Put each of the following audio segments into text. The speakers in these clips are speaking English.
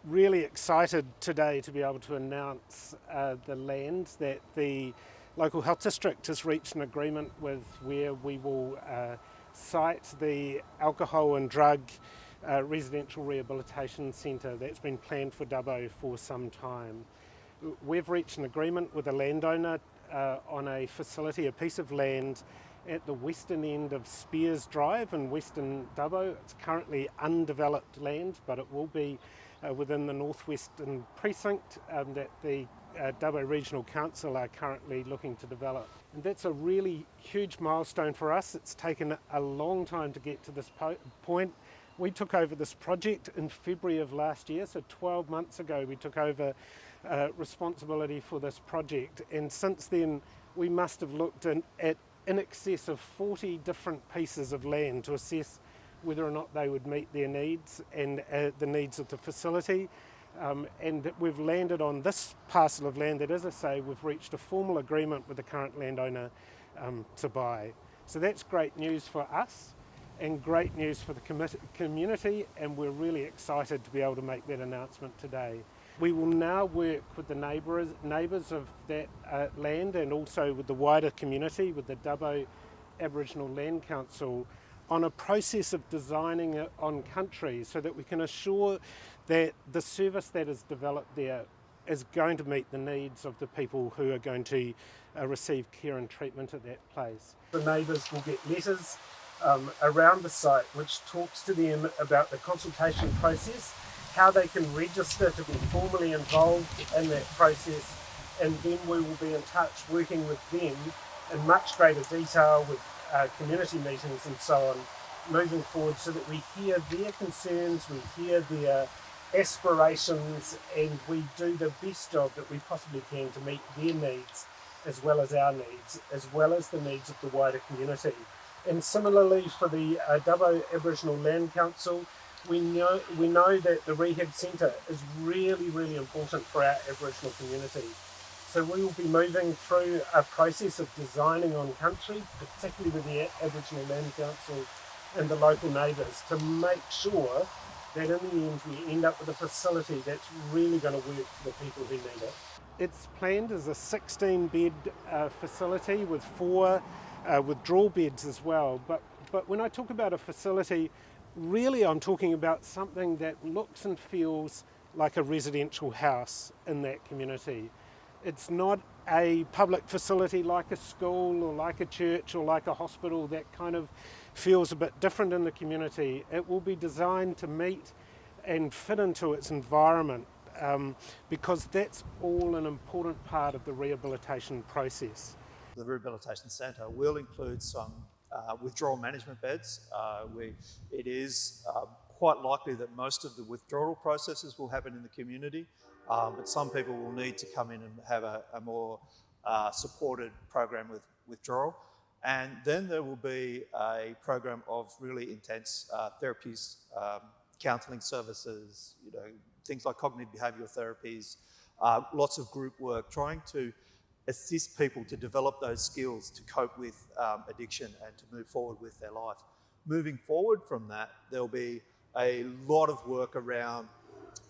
Really excited today to be able to announce the land that the local health district has reached an agreement with, where we will site the alcohol and drug residential rehabilitation centre that's been planned for Dubbo for some time. We've reached an agreement with a landowner on a facility, a piece of land at the western end of Spears Drive in western Dubbo. It's currently undeveloped land, but it will be within the northwestern precinct that the Dubbo Regional Council are currently looking to develop. And that's a really huge milestone for us. It's taken a long time to get to this point. We took over this project in February of last year, so 12 months ago we took over responsibility for this project, and since then we must have looked at in excess of 40 different pieces of land to assess whether or not they would meet their needs and the needs of the facility. And we've landed on this parcel of land that, as I say, we've reached a formal agreement with the current landowner to buy. So that's great news for us and great news for the community, and we're really excited to be able to make that announcement today. We will now work with the neighbours of that land, and also with the wider community, with the Dubbo Aboriginal Land Council, on a process of designing it on country so that we can assure that the service that is developed there is going to meet the needs of the people who are going to receive care and treatment at that place. The neighbours will get letters around the site which talks to them about the consultation process, how they can register to be formally involved in that process, and then we will be in touch working with them in much greater detail with community meetings and so on moving forward, so that we hear their concerns, we hear their aspirations, and we do the best job that we possibly can to meet their needs as well as our needs, as well as the needs of the wider community. And similarly for the Dubbo Aboriginal Land Council, we know that the Rehab Centre is really, really important for our Aboriginal community. So we will be moving through a process of designing on country, particularly with the Aboriginal Land Council and the local neighbours, to make sure that in the end we end up with a facility that's really going to work for the people who need it. It's planned as a 16-bed facility with 4 withdrawal beds as well. But when I talk about a facility, really I'm talking about something that looks and feels like a residential house in that community. It's not a public facility like a school or like a church or like a hospital that kind of feels a bit different in the community. It will be designed to meet and fit into its environment, because that's all an important part of the rehabilitation process. The Rehabilitation Centre will include some withdrawal management beds. It is quite likely that most of the withdrawal processes will happen in the community, but some people will need to come in and have a more supported program with withdrawal. And then there will be a program of really intense therapies, counselling services, things like cognitive behavioural therapies, lots of group work, trying to assist people to develop those skills to cope with addiction and to move forward with their life. Moving forward from that, there'll be a lot of work around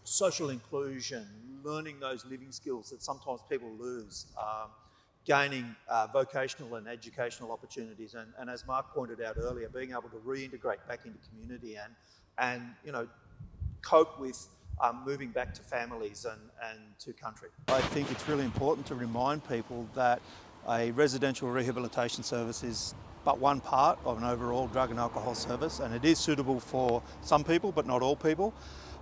social inclusion, learning those living skills that sometimes people lose, gaining vocational and educational opportunities, and as Mark pointed out earlier, being able to reintegrate back into community and cope with moving back to families and to country. I think it's really important to remind people that a residential rehabilitation service is but one part of an overall drug and alcohol service, and it is suitable for some people but not all people.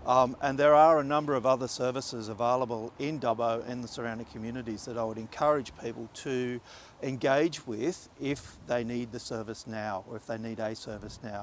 And there are a number of other services available in Dubbo and the surrounding communities that I would encourage people to engage with if they need the service now or if they need a service now.